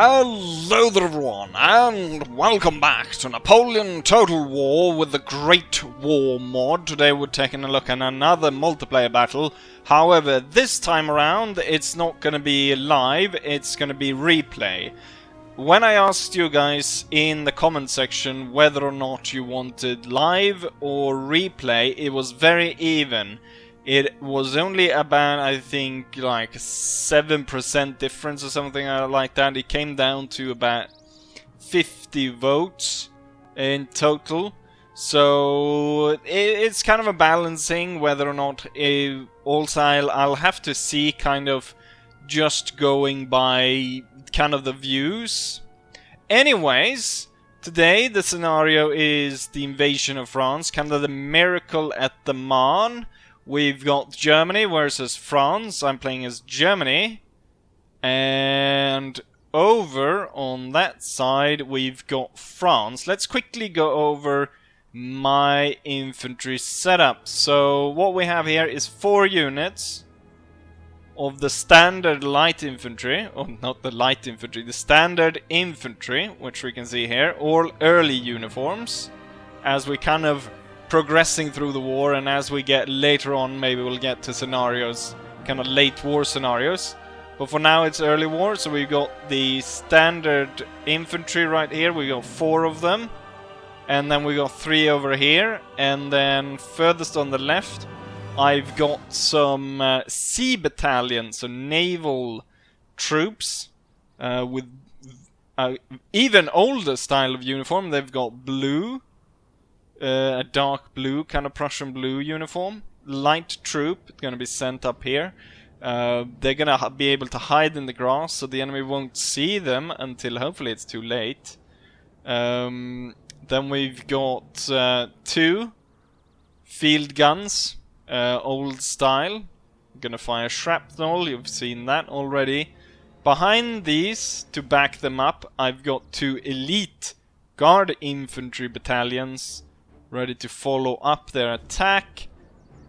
Hello there everyone, and welcome back to Napoleon Total War with the Great War mod. Today we're taking a look at another multiplayer battle. However, this time around it's not going to be live, it's going to be replay. When I asked you guys in the comment section whether or not you wanted live or replay, it was very even. It was only about, I think, like 7% difference or something like that. It came down to about 50 votes in total. So it's kind of a balancing whether or not also I'll have to see, kind of just going by kind of the views. Anyways, today the scenario is the invasion of France, kind of the miracle at the Marne. We've got Germany versus France. I'm playing as Germany. And over on that side we've got France. Let's quickly go over my infantry setup. So what we have here is 4 units of the standard light infantry. Oh, not the light infantry, the standard infantry, which we can see here. All early uniforms. As we kind of progressing through the war, and as we get later on, maybe we'll get to scenarios, kind of late war scenarios. But for now it's early war, so we've got the standard infantry right here. We got 4 of them, and then we got 3 over here, and then furthest on the left I've got some sea battalions, so naval troops with even older style of uniform. They've got blue, a dark blue, kind of Prussian blue uniform. Light troop going to be sent up here. They're going to be able to hide in the grass, so the enemy won't see them until hopefully it's too late. Then we've got 2 field guns, old style. Going to fire shrapnel, you've seen that already. Behind these, to back them up, I've got 2 elite guard infantry battalions ready to follow up their attack.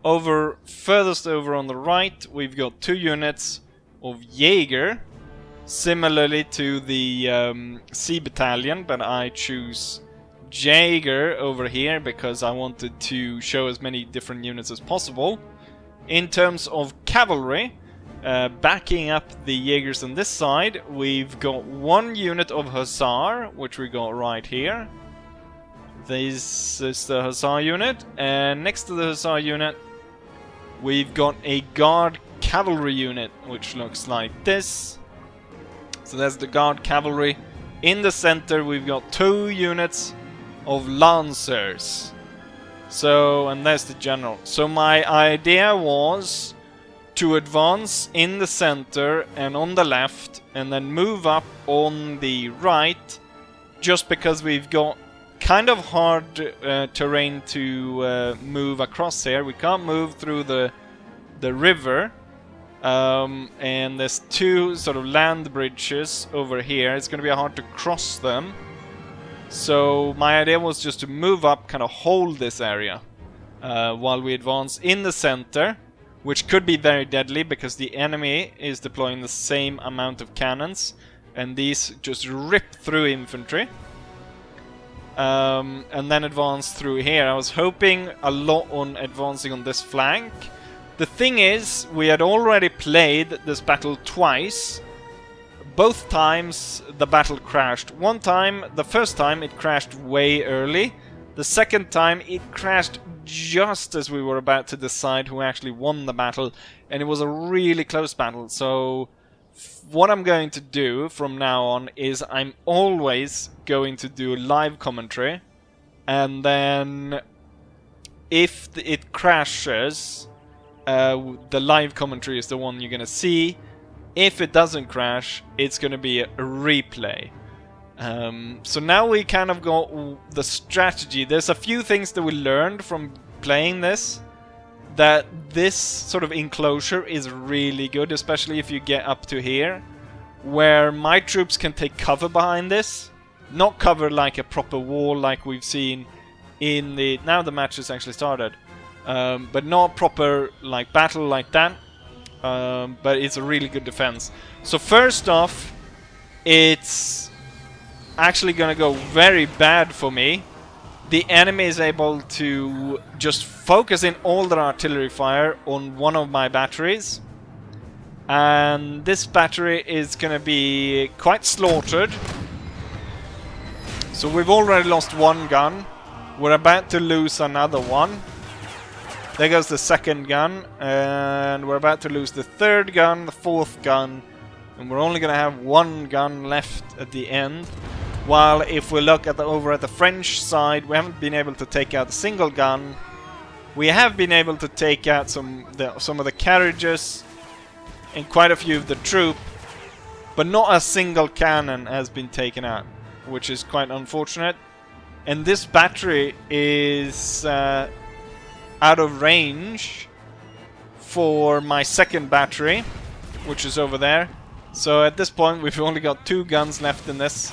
Furthest over on the right, we've got 2 units of Jaeger, similarly to the sea battalion, but I choose Jaeger over here because I wanted to show as many different units as possible. In terms of cavalry, backing up the Jaegers on this side, we've got 1 unit of Hussar, which we got right here. This is the Hussar unit, and next to the Hussar unit we've got a Guard Cavalry unit, which looks like this. So that's the Guard Cavalry. In the center we've got 2 units of Lancers. So, and there's the general. So my idea was to advance in the center and on the left, and then move up on the right, just because we've got kind of hard terrain to move across here. We can't move through the river, and there's 2 sort of land bridges over here. It's going to be hard to cross them. So my idea was just to move up, kind of hold this area while we advance in the center, which could be very deadly because the enemy is deploying the same amount of cannons, and these just rip through infantry. And then advance through here. I was hoping a lot on advancing on this flank. The thing is, we had already played this battle twice. Both times the battle crashed. One time, the first time, it crashed way early. The second time it crashed just as we were about to decide who actually won the battle, and it was a really close battle. So what I'm going to do from now on is I'm always going to do live commentary, and then if it crashes, the live commentary is the one you're gonna see. If it doesn't crash, it's gonna be a replay. So now we kind of got the strategy. There's a few things that we learned from playing this, that this sort of enclosure is really good, especially if you get up to here, where my troops can take cover behind this. Not cover like a proper wall like we've seen in the... Now the match has actually started. But not proper like battle like that. But it's a really good defense. So first off, it's actually gonna go very bad for me. The enemy is able to just focus in all their artillery fire on one of my batteries. And this battery is gonna be quite slaughtered. So we've already lost one gun. We're about to lose another one. There goes the second gun. And we're about to lose the third gun, the fourth gun. And we're only gonna have one gun left at the end. While if we look at over at the French side, we haven't been able to take out a single gun. We have been able to take out some of the carriages and quite a few of the troop, but not a single cannon has been taken out, which is quite unfortunate. And this battery is out of range for my second battery, which is over there. So at this point we've only got 2 guns left in this.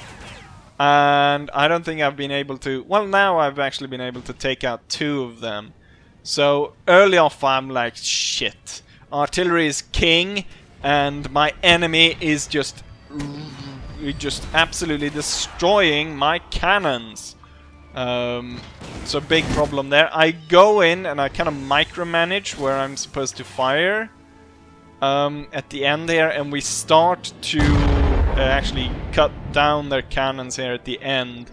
And I don't think I've been able to... Well, now I've actually been able to take out 2 of them. So early off I'm like, shit. Artillery is king, and my enemy is just absolutely destroying my cannons. So big problem there. I go in and I kind of micromanage where I'm supposed to fire at the end here, and we start to actually cut down their cannons here at the end.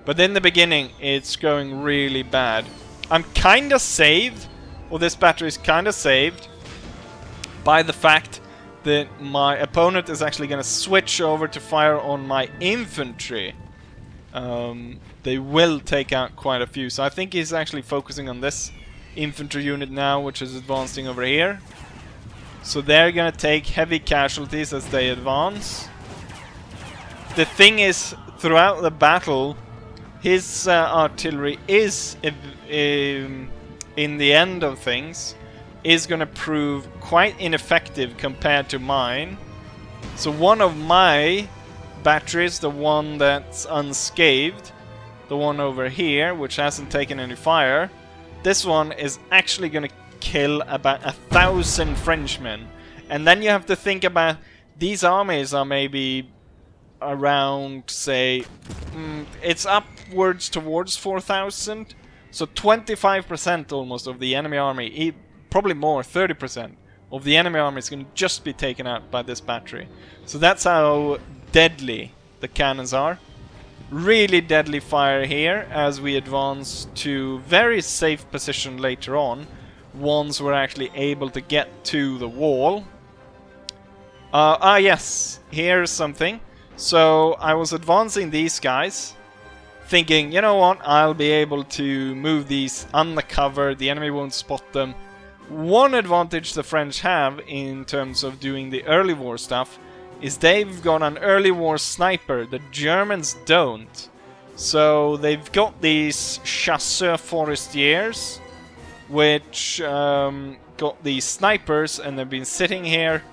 But in the beginning it's going really bad. I'm kind of saved, or this battery is kind of saved, by the fact that my opponent is actually going to switch over to fire on my infantry. They will take out quite a few, so I think he's actually focusing on this infantry unit now, which is advancing over here. So they're going to take heavy casualties as they advance. The thing is, throughout the battle, his artillery is, in the end of things, is going to prove quite ineffective compared to mine. So one of my batteries, the one that's unscathed, the one over here, which hasn't taken any fire, this one is actually going to kill about 1,000 Frenchmen. And then you have to think about, these armies are maybe around, say, it's upwards towards 4,000, so 25% almost of the enemy army, probably more, 30% of the enemy army is going to just be taken out by this battery. So that's how deadly the cannons are. Really deadly fire here as we advance to very safe position later on, once we're actually able to get to the wall. Yes, here's something. So I was advancing these guys, thinking, you know what, I'll be able to move these undercover, the enemy won't spot them. One advantage the French have in terms of doing the early war stuff is they've got an early war sniper. The Germans don't. So they've got these chasseurs forestiers, which got these snipers, and they've been sitting here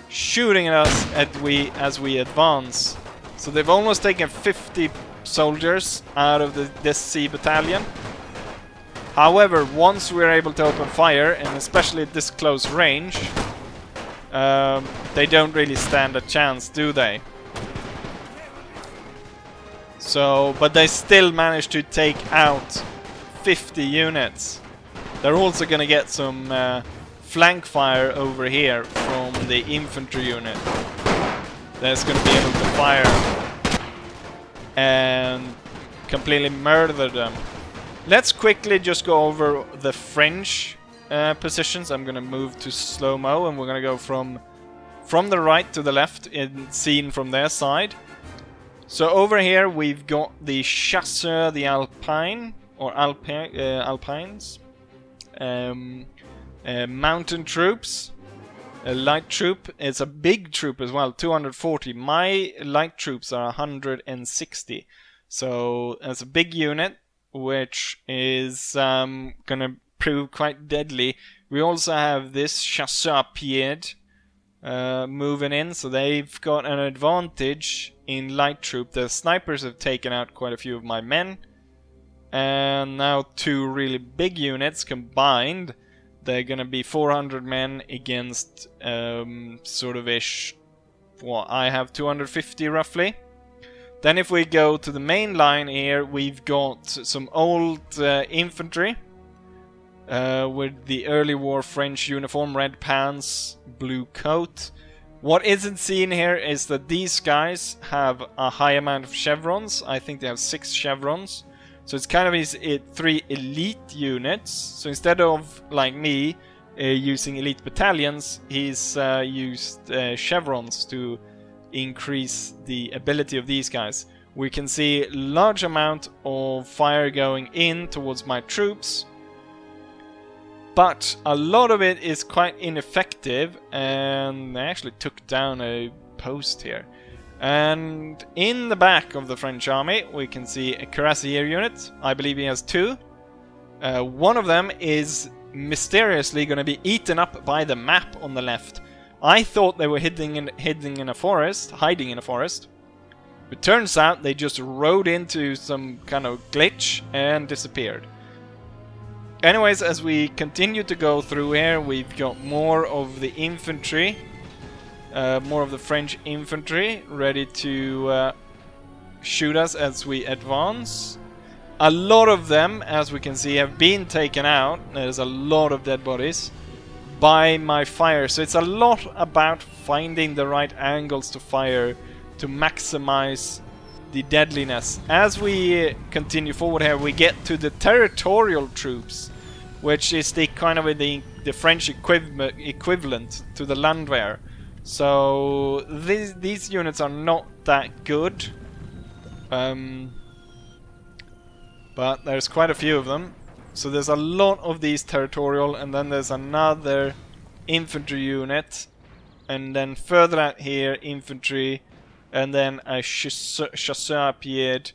shooting at us as we advance. So they've almost taken 50 soldiers out of this C battalion. However, once we're able to open fire, and especially at this close range, they don't really stand a chance, do they? So, but they still managed to take out 50 units. They're also gonna get some flank fire over here from the infantry unit. That's gonna be able to fire and completely murder them. Let's quickly just go over the French positions. I'm gonna move to slow-mo, and we're gonna go from the right to the left, seen from their side. So over here we've got the chasseurs, the Alpine or Alpines, mountain troops, a light troop. It's a big troop as well, 240. My light troops are 160. So it's a big unit, which is gonna prove quite deadly. We also have this chasseur pied moving in, so they've got an advantage in light troop. The snipers have taken out quite a few of my men, and now 2 really big units combined. They're gonna be 400 men against sort of ish what, I have 250 roughly. Then if we go to the main line here, we've got some old infantry with the early war French uniform, red pants, blue coat. What isn't seen here is that these guys have a high amount of chevrons. I think they have 6 chevrons. So it's kind of 3 elite units. So instead of, like me, using elite battalions, he's used chevrons to increase the ability of these guys. We can see large amount of fire going in towards my troops, but a lot of it is quite ineffective, and I actually took down a post here. And in the back of the French army we can see a cuirassier unit. I believe he has 2. One of them is mysteriously going to be eaten up by the map on the left. I thought they were hiding in a forest. But turns out they just rode into some kind of glitch and disappeared. Anyways, as we continue to go through here, we've got more of the infantry. More of the French infantry ready to shoot us as we advance. A lot of them, as we can see, have been taken out. There's a lot of dead bodies by my fire. So it's a lot about finding the right angles to fire to maximize the deadliness. As we continue forward here, we get to the Territorial Troops, which is the kind of the French equivalent to the Landwehr. So these units are not that good, but there's quite a few of them. So there's a lot of these territorial, and then there's another infantry unit, and then further out here infantry, and then a chasseur à pied.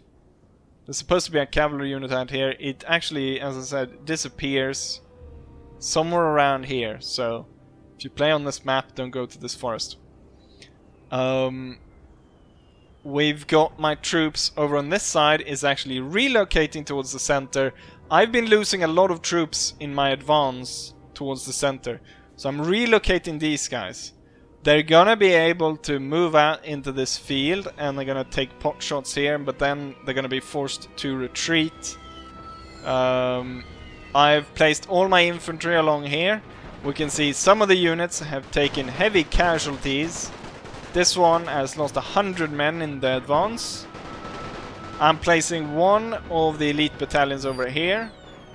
There's supposed to be a cavalry unit out here. It actually, as I said, disappears somewhere around here. So if you play on this map, don't go to this forest. We've got my troops over on this side is actually relocating towards the center. I've been losing a lot of troops in my advance towards the center. So I'm relocating these guys. They're gonna be able to move out into this field, and they're gonna take pot shots here, but then they're gonna be forced to retreat. I've placed all my infantry along here. We can see some of the units have taken heavy casualties. This one has lost 100 men in the advance. I'm placing one of the elite battalions over here.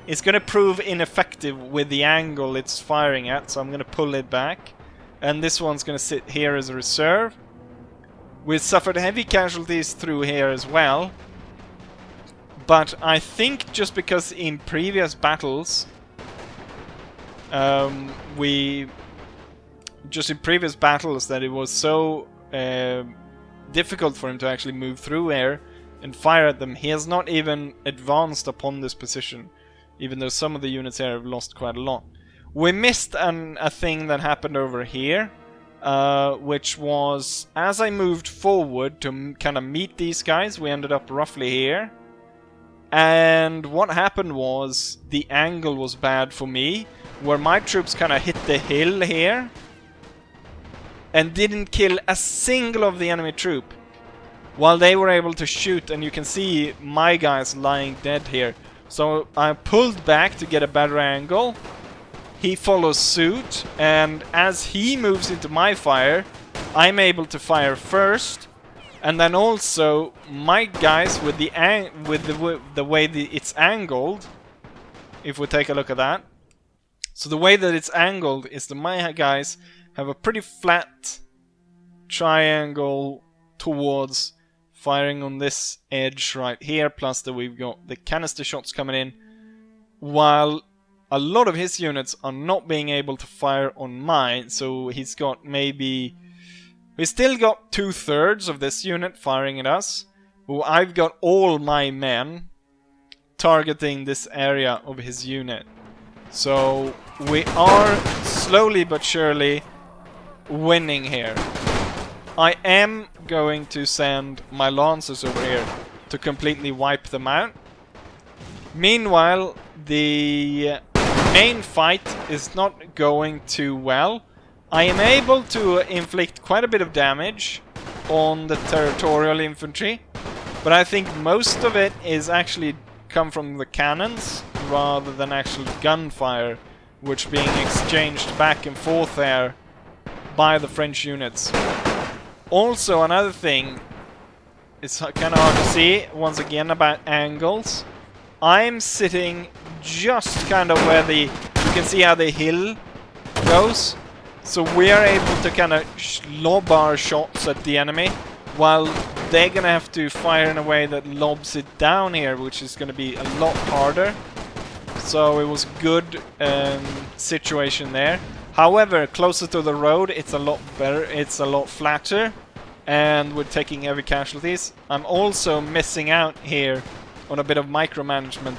It's going to prove ineffective with the angle it's firing at, so I'm going to pull it back. And this one's going to sit here as a reserve. We've suffered heavy casualties through here as well. But I think just because in previous battles that it was so difficult for him to actually move through here and fire at them, he has not even advanced upon this position, even though some of the units here have lost quite a lot. We missed a thing that happened over here, which was as I moved forward to kind of meet these guys, we ended up roughly here. And what happened was the angle was bad for me, where my troops kind of hit the hill here and didn't kill a single of the enemy troop, while they were able to shoot, and you can see my guys lying dead here. So I pulled back to get a better angle. He follows suit, and as he moves into my fire, I'm able to fire first. And then also my guys with the way it's angled. If we take a look at that, so the way that it's angled is that my guys have a pretty flat triangle towards firing on this edge right here. Plus that we've got the canister shots coming in, while a lot of his units are not being able to fire on mine. So he's got maybe. We still got 2/3 of this unit firing at us. But I've got all my men targeting this area of his unit. So we are slowly but surely winning here. I am going to send my lancers over here to completely wipe them out. Meanwhile, the main fight is not going too well. I am able to inflict quite a bit of damage on the Territorial Infantry, but I think most of it is actually come from the cannons rather than actual gunfire, which being exchanged back and forth there by the French units. Also, another thing, it's kind of hard to see, once again, about angles. I'm sitting just kind of where you can see how the hill goes. So we are able to kind of lob our shots at the enemy, while they're going to have to fire in a way that lobs it down here, which is going to be a lot harder. So it was a good situation there. However, closer to the road, it's a lot better, it's a lot flatter, and we're taking heavy casualties. I'm also missing out here on a bit of micromanagement,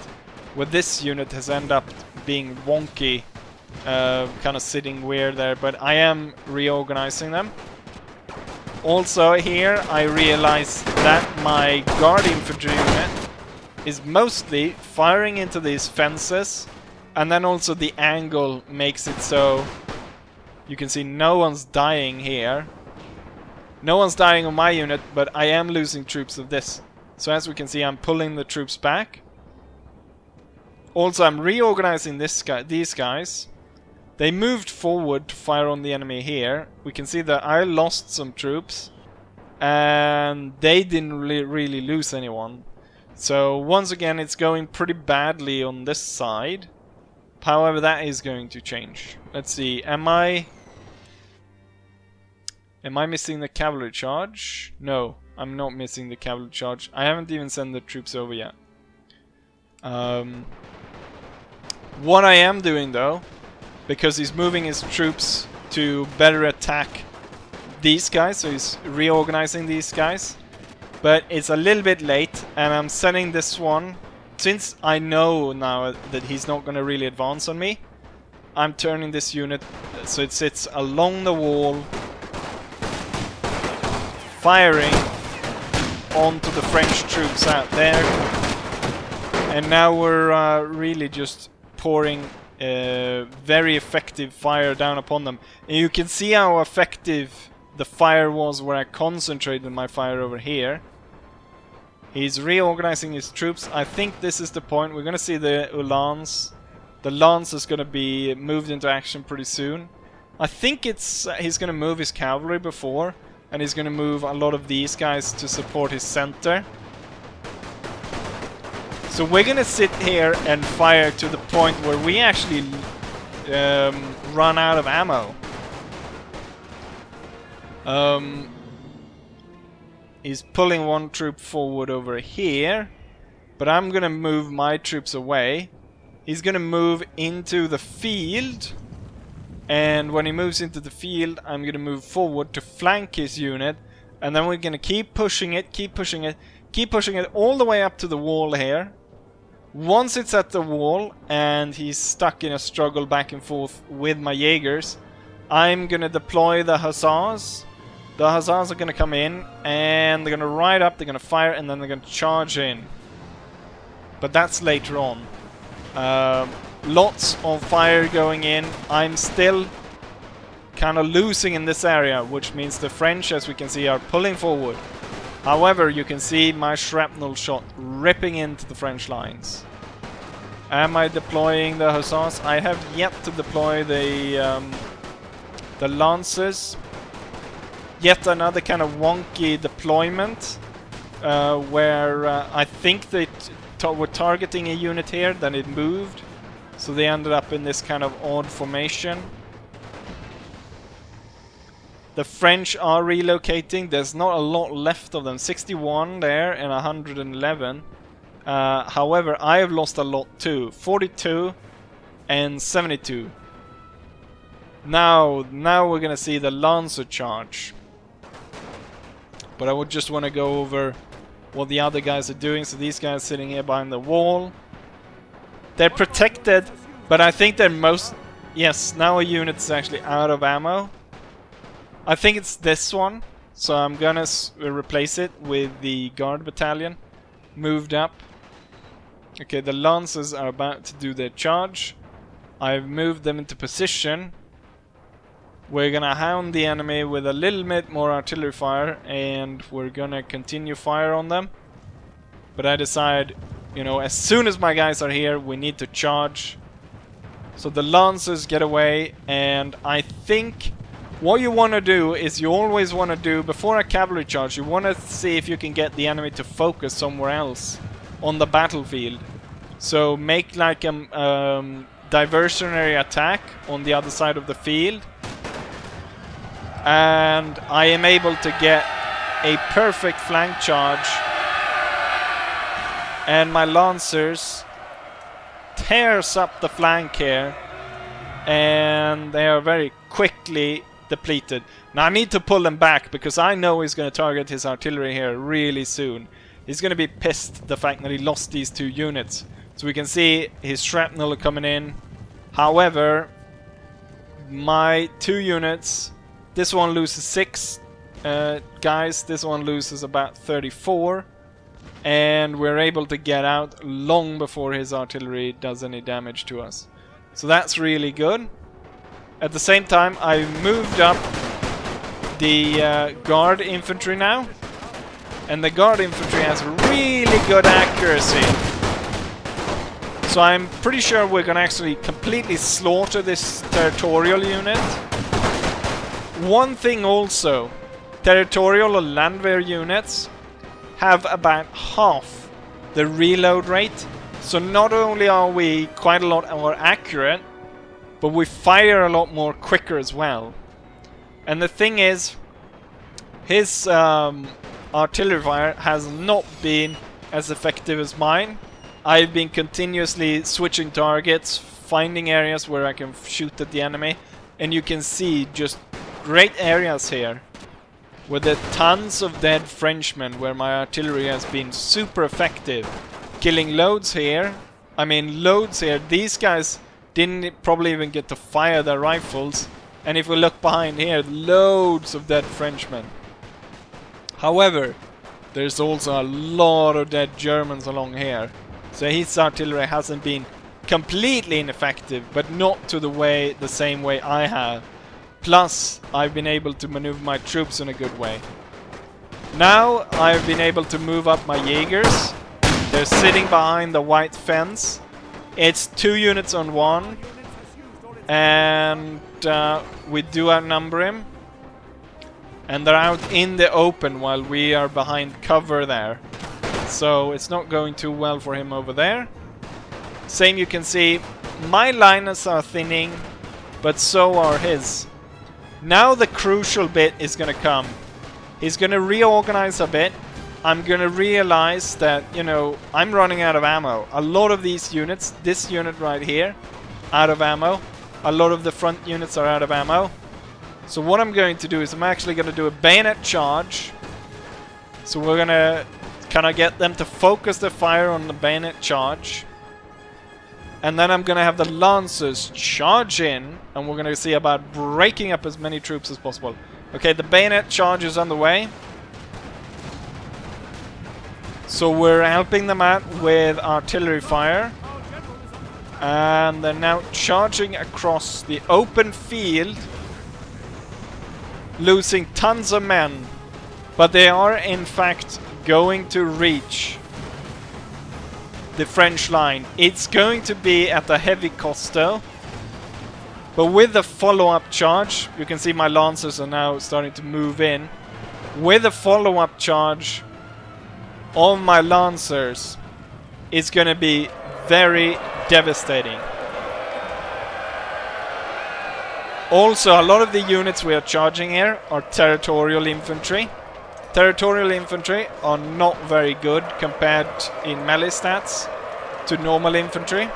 where this unit has ended up being wonky, kind of sitting weird there, but I am reorganizing them. Also here I realize that my guard infantry unit is mostly firing into these fences, and then also the angle makes it so you can see no one's dying here. No one's dying on my unit, but I am losing troops of this. So as we can see, I'm pulling the troops back. Also, I'm reorganizing these guys. They moved forward to fire on the enemy here. We can see that I lost some troops, and they didn't really lose anyone. So once again, it's going pretty badly on this side. However, that is going to change. Let's see, am I missing the Cavalry Charge? No, I'm not missing the Cavalry Charge. I haven't even sent the troops over yet. What I am doing though, because he's moving his troops to better attack these guys, so he's reorganizing these guys. But it's a little bit late, and I'm sending this one, since I know now that he's not going to really advance on me, I'm turning this unit so it sits along the wall, firing onto the French troops out there. And now we're really just pouring very effective fire down upon them. And you can see how effective the fire was where I concentrated my fire over here. He's reorganizing his troops. I think this is the point. We're going to see the Uhlans. The Lance is going to be moved into action pretty soon. I think he's going to move his cavalry before, and he's going to move a lot of these guys to support his center. So we're going to sit here and fire to the point where we actually run out of ammo. He's pulling one troop forward over here, but I'm gonna move my troops away. He's gonna move into the field, and when he moves into the field, I'm gonna move forward to flank his unit, and then we're gonna keep pushing it, keep pushing it, keep pushing it all the way up to the wall here. Once it's at the wall and he's stuck in a struggle back and forth with my Jaegers, I'm gonna deploy the Hussars. The Hussars are going to come in, and they're going to ride up, they're going to fire, and then they're going to charge in. But that's later on. Lots of fire going in. I'm still kind of losing in this area, which means the French, as we can see, are pulling forward. However, you can see my shrapnel shot ripping into the French lines. Am I deploying the Hussars? I have yet to deploy the Lancers. Yet another kind of wonky deployment, where I think they were targeting a unit here, then it moved, so they ended up in this kind of odd formation. The French are relocating. There's not a lot left of them. 61 there and 111. However, I have lost a lot too. 42 and 72. Now we're gonna see the Lancer Charge. But I would just want to go over what the other guys are doing. So these guys sitting here behind the wall. They're protected, but I think they're most... Yes, now a unit's actually out of ammo. I think it's this one. So I'm gonna replace it with the Guard Battalion. Moved up. Okay, the Lancers are about to do their charge. I've moved them into position. We're gonna hound the enemy with a little bit more artillery fire, and we're gonna continue fire on them. But I decide, you know, as soon as my guys are here, we need to charge. So the Lancers get away, and I think what you want to do is you always want to do, before a cavalry charge, you want to see if you can get the enemy to focus somewhere else on the battlefield. So make like a diversionary attack on the other side of the field. And I am able to get a perfect flank charge. And my Lancers tears up the flank here. And they are very quickly depleted. Now I need to pull them back because I know he's going to target his artillery here really soon. He's going to be pissed the fact that he lost these 2 units. So we can see his shrapnel coming in. However, my 2 units, this one loses 6 guys, this one loses about 34. And we're able to get out long before his artillery does any damage to us. So that's really good. At the same time, I moved up the guard infantry now. And the guard infantry has really good accuracy. So I'm pretty sure we're going to actually completely slaughter this territorial unit. One thing also, territorial or landwehr units have about half the reload rate. So not only are we quite a lot more accurate, but we fire a lot more quicker as well. And the thing is, his artillery fire has not been as effective as mine. I've been continuously switching targets, finding areas where I can shoot at the enemy, and you can see just great areas here with the tons of dead Frenchmen where my artillery has been super effective. Killing loads here. I mean, loads here. These guys didn't probably even get to fire their rifles. And if we look behind here, loads of dead Frenchmen. However, there's also a lot of dead Germans along here. So his artillery hasn't been completely ineffective, but not to the same way I have. Plus, I've been able to maneuver my troops in a good way. Now, I've been able to move up my Jaegers. They're sitting behind the white fence. It's 2 units on 1. And we do outnumber him. And they're out in the open while we are behind cover there. So it's not going too well for him over there. Same, you can see my liners are thinning, but so are his. Now the crucial bit is going to come. He's going to reorganize a bit. I'm going to realize that, you know, I'm running out of ammo. A lot of these units, this unit right here, out of ammo. A lot of the front units are out of ammo. So what I'm going to do is I'm actually going to do a bayonet charge. So we're going to kind of get them to focus their fire on the bayonet charge. And then I'm going to have the Lancers charge in. And we're going to see about breaking up as many troops as possible. Okay, the bayonet charge is on the way. So we're helping them out with artillery fire. And they're now charging across the open field. Losing tons of men. But they are in fact going to reach the French line. It's going to be at a heavy cost though. But with the follow-up charge, you can see my Lancers are now starting to move in. With the follow-up charge on my Lancers, it's going to be very devastating. Also, a lot of the units we are charging here are territorial infantry. Territorial infantry are not very good compared in melee stats to normal infantry.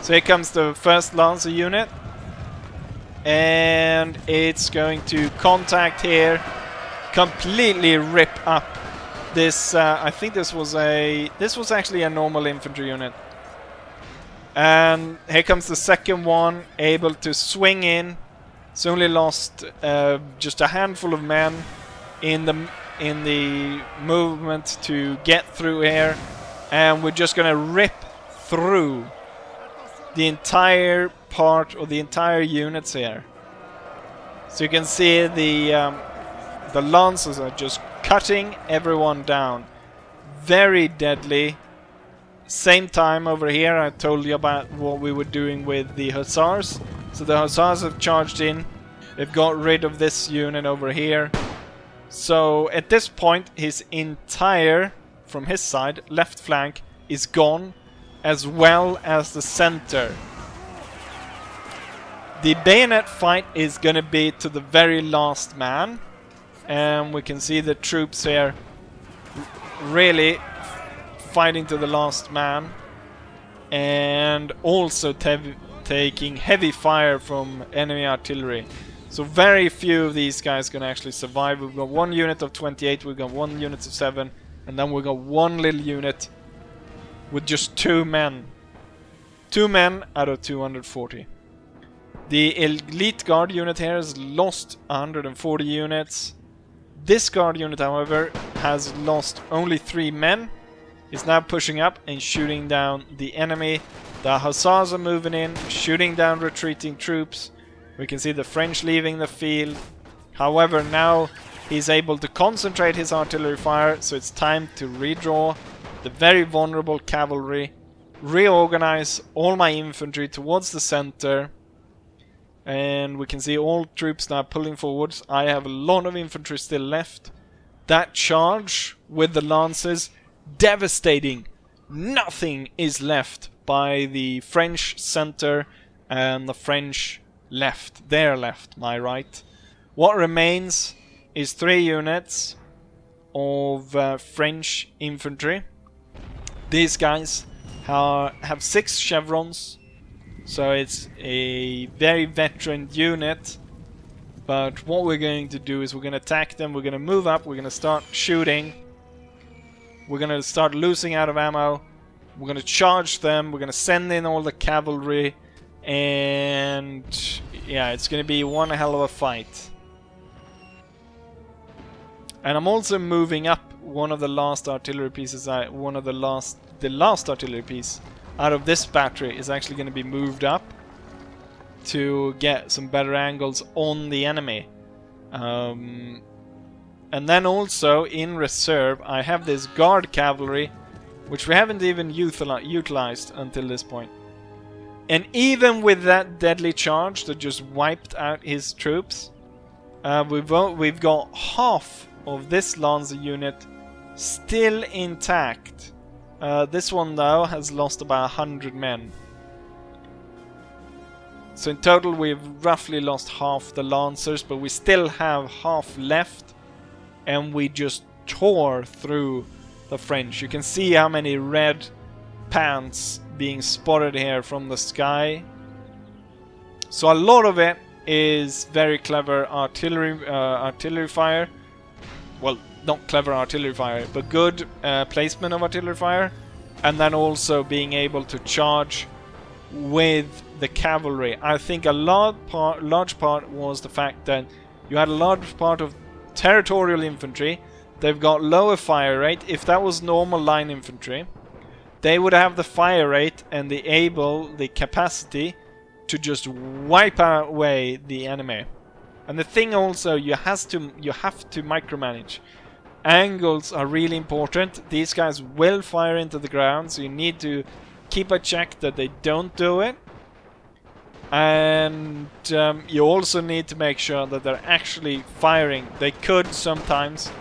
So here comes the first Lancer unit. And it's going to contact here, completely rip up this. I think this was actually a normal infantry unit. And here comes the second one, able to swing in. It's only lost just a handful of men in the movement to get through here, and we're just gonna rip through the entire part or the entire units here. So you can see the Lancers are just cutting everyone down. Very deadly. Same time over here, I told you about what we were doing with the Hussars. So the Hussars have charged in. They've got rid of this unit over here. So at this point, his entire, from his side, left flank is gone, as well as the center. The bayonet fight is gonna be to the very last man. And we can see the troops here really fighting to the last man, and also taking heavy fire from enemy artillery. So very few of these guys can actually survive. We've got one unit of 28, we've got one unit of 7, and then we've got one little unit with just 2 men. 2 men out of 240. The elite guard unit here has lost 140 units. This guard unit, however, has lost only 3 men. Is now pushing up and shooting down the enemy. The Hussars are moving in, shooting down retreating troops. We can see the French leaving the field. However, now he's able to concentrate his artillery fire, so it's time to redraw the very vulnerable cavalry, reorganize all my infantry towards the center, and we can see all troops now pulling forwards. I have a lot of infantry still left. That charge with the Lancers, devastating. Nothing is left by the French center and the French left. Their left, my right. What remains is 3 units of French infantry. These guys have 6 chevrons, so it's a very veteran unit. But what we're going to do is we're going to attack them, we're going to move up, we're going to start shooting. We're going to start losing out of ammo. We're going to charge them. We're going to send in all the cavalry. And yeah, it's going to be one hell of a fight. And I'm also moving up one of the last artillery pieces. The last artillery piece out of this battery is actually going to be moved up to get some better angles on the enemy. And then also, in reserve, I have this guard cavalry, which we haven't even utilized until this point. And even with that deadly charge that just wiped out his troops, we've got half of this Lancer unit still intact. This one, though, has lost about 100 men. So in total, we've roughly lost half the Lancers, but we still have half left. And we just tore through the French. You can see how many red pants being spotted here from the sky. So a lot of it is very clever artillery fire. Well, not clever artillery fire, but good placement of artillery fire. And then also being able to charge with the cavalry. I think a large part was the fact that you had a large part of territorial infantry. They've got lower fire rate. If that was normal line infantry, they would have the fire rate and the capacity to just wipe away the enemy. And the thing also, you have to micromanage. Angles are really important. These guys will fire into the ground, so you need to keep a check that they don't do it. And you also need to make sure that they're actually firing. They could sometimes,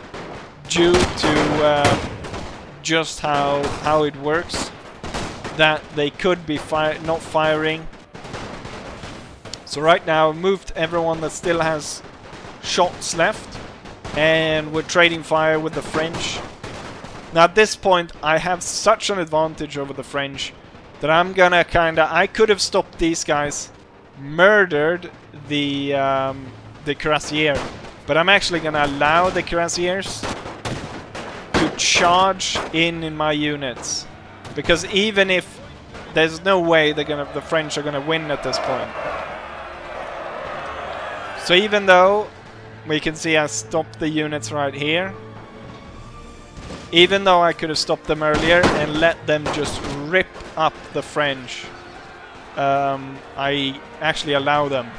due to just how it works, that they could be not firing. So right now, I've moved everyone that still has shots left, and we're trading fire with the French. Now at this point, I have such an advantage over the French that I'm gonna I could have stopped these guys, murdered the cuirassier, but I'm actually gonna allow the cuirassiers to charge in my units, because even if there's no way the French are gonna win at this point. So even though we can see I stopped the units right here, even though I could have stopped them earlier and let them just rip up the French, I actually allow them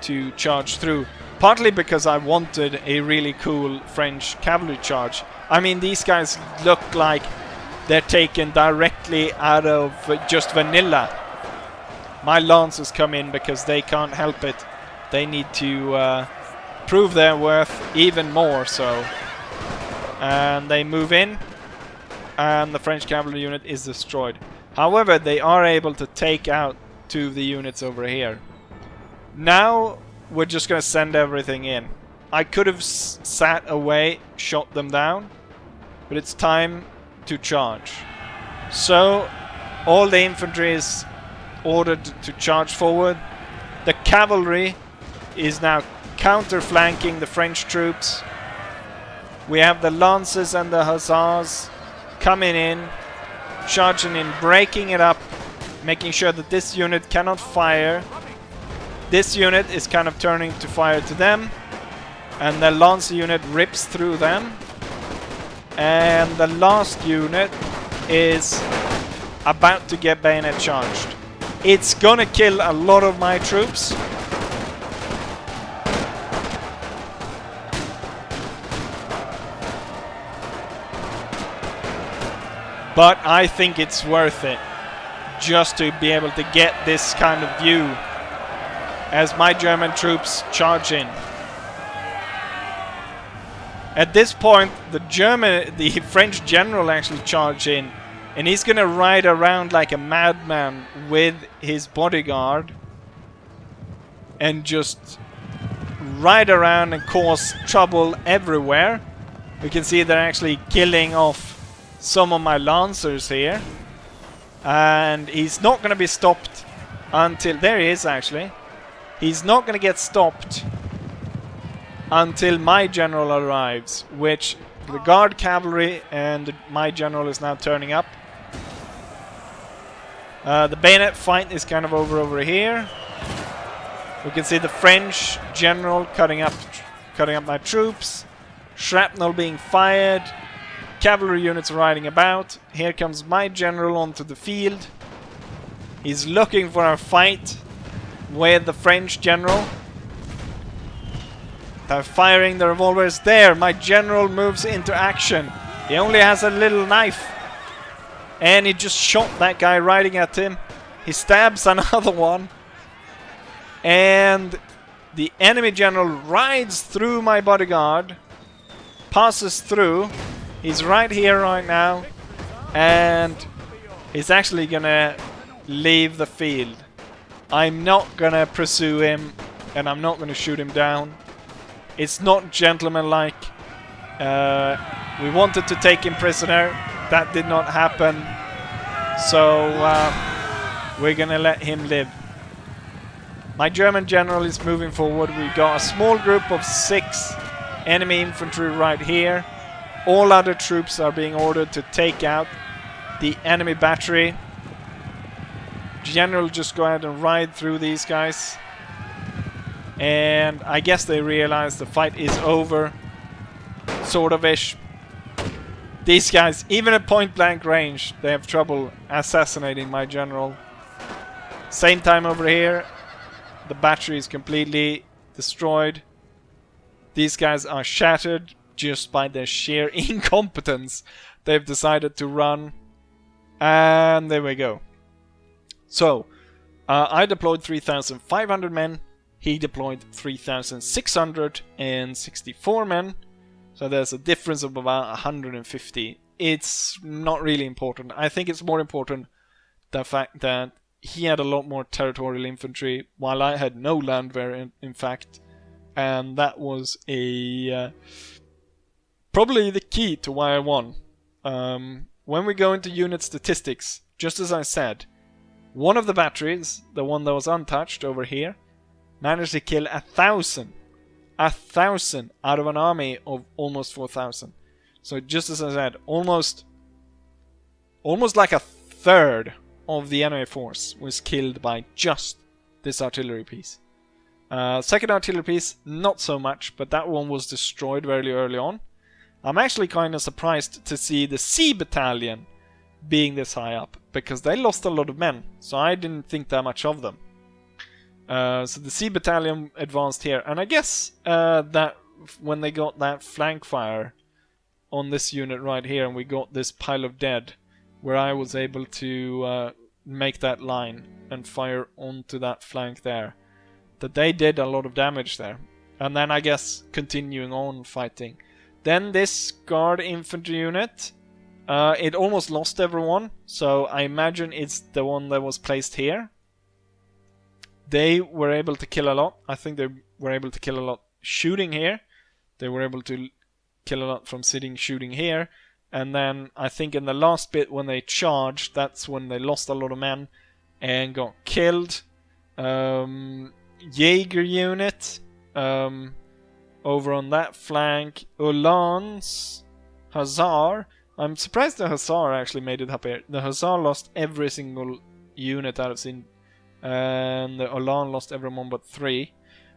to charge through. Partly because I wanted a really cool French cavalry charge. I mean, these guys look like they're taken directly out of just vanilla. My lancers come in because they can't help it. They need to prove their worth even more so. And they move in, and the French cavalry unit is destroyed. However, they are able to take out 2 of the units over here. Now we're just going to send everything in. I could have sat away, shot them down, but it's time to charge. So all the infantry is ordered to charge forward. The cavalry is now counter-flanking the French troops. We have the lancers and the hussars coming in, charging in, breaking it up, making sure that this unit cannot fire. This unit is kind of turning to fire to them, and the lancer unit rips through them. And the last unit is about to get bayonet charged. It's gonna kill a lot of my troops. But I think it's worth it just to be able to get this kind of view as my German troops charge in. At this point, the French general actually charged in, and he's gonna ride around like a madman with his bodyguard and just ride around and cause trouble everywhere. We can see they're actually killing off some of my lancers here, and he's not going to be stopped until... There he is, actually. He's not going to get stopped until my general arrives, which the guard cavalry and my general is now turning up. The bayonet fight is kind of over here. We can see the French general cutting up my troops, shrapnel being fired, cavalry units riding about. Here comes my general onto the field. He's looking for a fight with the French general. They're firing the revolvers. There, my general moves into action. He only has a little knife, and he just shot that guy riding at him. He stabs another one, and the enemy general rides through my bodyguard, passes through. He's right here right now, and he's actually gonna leave the field. I'm not gonna pursue him, and I'm not gonna shoot him down. It's not gentlemanlike. We wanted to take him prisoner. That did not happen. So we're gonna let him live. My German general is moving forward. We've got a small group of 6 enemy infantry right here. All other troops are being ordered to take out the enemy battery. General just go ahead and ride through these guys. And I guess they realize the fight is over. Sort of ish. These guys, even at point blank range, they have trouble assassinating my general. Same time over here. The battery is completely destroyed. These guys are shattered just by their sheer incompetence. They've decided to run. And there we go. So, I deployed 3,500 men. He deployed 3,664 men. So there's a difference of about 150. It's not really important. I think it's more important the fact that he had a lot more territorial infantry, while I had no landwehr, in fact. And that was a probably the key to why I won. When we go into unit statistics, just as I said, one of the batteries, the one that was untouched over here, managed to kill 1,000. 1,000 out of an army of almost 4,000. So just as I said, almost like a third of the enemy force was killed by just this artillery piece. Second artillery piece, not so much, but that one was destroyed very early on. I'm actually kind of surprised to see the C battalion being this high up, because they lost a lot of men, so I didn't think that much of them. So the C battalion advanced here, and I guess that when they got that flank fire on this unit right here, and we got this pile of dead, where I was able to make that line and fire onto that flank there, that they did a lot of damage there. And then I guess continuing on fighting. Then this guard infantry unit, it almost lost everyone, so I imagine it's the one that was placed here. They were able to kill a lot. I think they were able to kill a lot shooting here. They were able to kill a lot from sitting shooting here. And then I think in the last bit when they charged, that's when they lost a lot of men and got killed. Jaeger unit over on that flank. Ulan's Hussar. I'm surprised the Hussar actually made it up here. The Hussar lost every single unit I've seen, and the Ulan lost everyone but 3.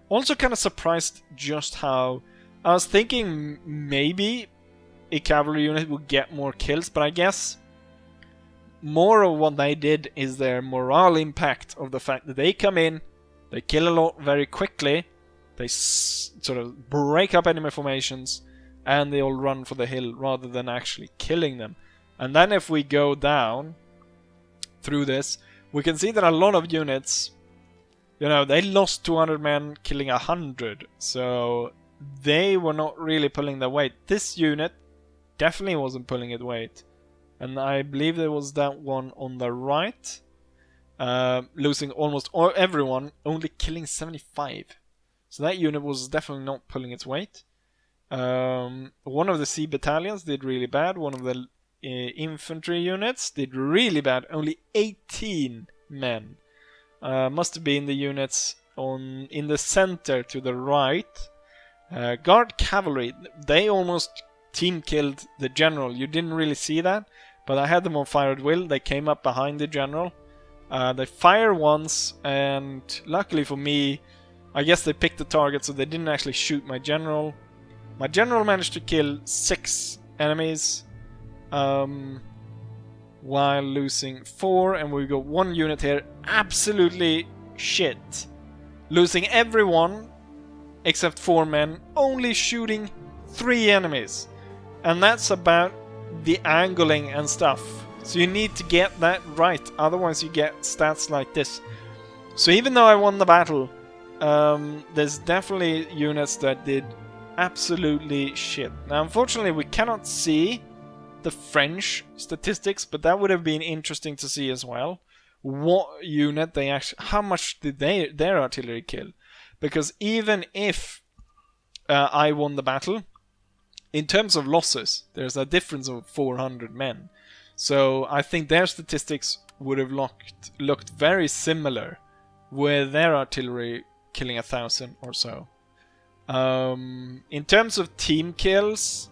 Also kind of surprised just how... I was thinking maybe a cavalry unit would get more kills, but I guess more of what they did is their morale impact of the fact that they come in, they kill a lot very quickly, they sort of break up enemy formations, and they all run for the hill rather than actually killing them. And then if we go down through this, we can see that a lot of units, you know, they lost 200 men killing 100, so they were not really pulling their weight. This unit definitely wasn't pulling its weight, and I believe there was that one on the right, losing almost everyone, only killing 75. So that unit was definitely not pulling its weight. One of the C battalions did really bad. One of the infantry units did really bad. Only 18 men. Must have been the units in the center to the right. Guard cavalry, they almost team killed the general. You didn't really see that, but I had them on fire at will. They came up behind the general. They fire once, and luckily for me, I guess they picked the target, so they didn't actually shoot my general. My general managed to kill 6 enemies, while losing 4, and we got 1 unit here absolutely shit, losing everyone except 4 men, only shooting 3 enemies. And that's about the angling and stuff. So you need to get that right, otherwise you get stats like this. So even though I won the battle, there's definitely units that did absolutely shit. Now unfortunately we cannot see the French statistics, but that would have been interesting to see as well. What unit they actually, how much did their artillery kill? Because even if I won the battle, in terms of losses, there's a difference of 400 men. So I think their statistics would have looked very similar, with their artillery killing 1,000 or so. In terms of team kills,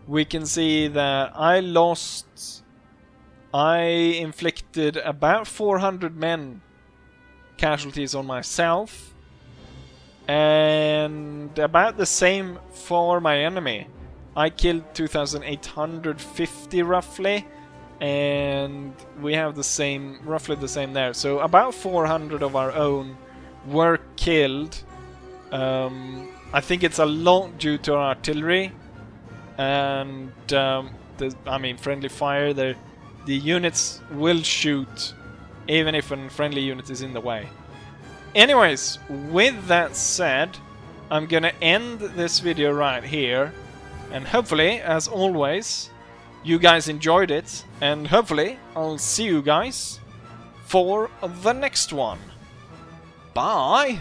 we can see that I inflicted about 400 men casualties on myself, and about the same for my enemy. I killed 2,850 roughly, and we have the same, roughly the same there. So about 400 of our own were killed. I think it's a lot due to our artillery, and friendly fire. The units will shoot even if a friendly unit is in the way. Anyways, with that said, I'm gonna end this video right here, and hopefully, as always, you guys enjoyed it, and hopefully I'll see you guys for the next one. Bye!